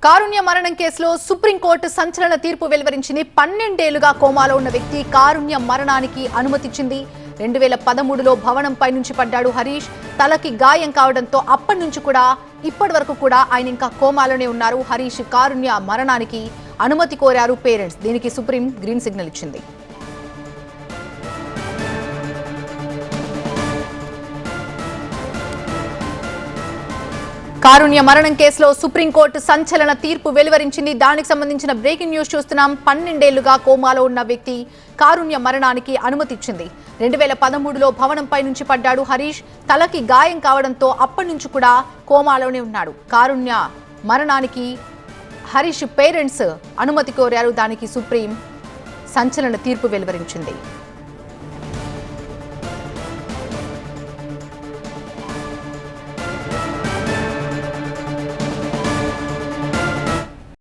కారుణ్య మరణం కేసులో సుప్రీంకోర్టు సంచలన తీర్పు వెలువరించింది. 12 ఏళ్లుగా కోమాలో ఉన్న వ్యక్తి కారుణ్య మరణానికి అనుమతిచ్చింది. 2013లో భవనంపై నుంచి పడ్డాడు హరీష్. తలకి గాయం కావడంతో అప్పటి నుంచి కూడా ఇప్పటి వరకు కూడా ఆయన ఇంకా కోమాలోనే ఉన్నారు. హరీష్ కారుణ్య మరణానికి అనుమతి కోరారు పేరెంట్స్. దీనికి సుప్రీం గ్రీన్ సిగ్నల్ ఇచ్చింది. కారుణ్య మరణం కేసులో సుప్రీంకోర్టు సంచలన తీర్పు వెలువరించింది. దానికి సంబంధించిన బ్రేకింగ్ న్యూస్ చూస్తున్నాం. 12 ఏళ్లుగా కోమాలో ఉన్న వ్యక్తి కారుణ్య మరణానికి అనుమతి ఇచ్చింది. 2013లో భవనంపై నుంచి పడ్డాడు హరీష్. తలకి గాయం కావడంతో అప్పటి నుంచి కూడా కోమాలోనే ఉన్నాడు. కారుణ్య మరణానికి హరీష్ పేరెంట్స్ అనుమతి కోరారు. దానికి సుప్రీం సంచలన తీర్పు వెలువరించింది.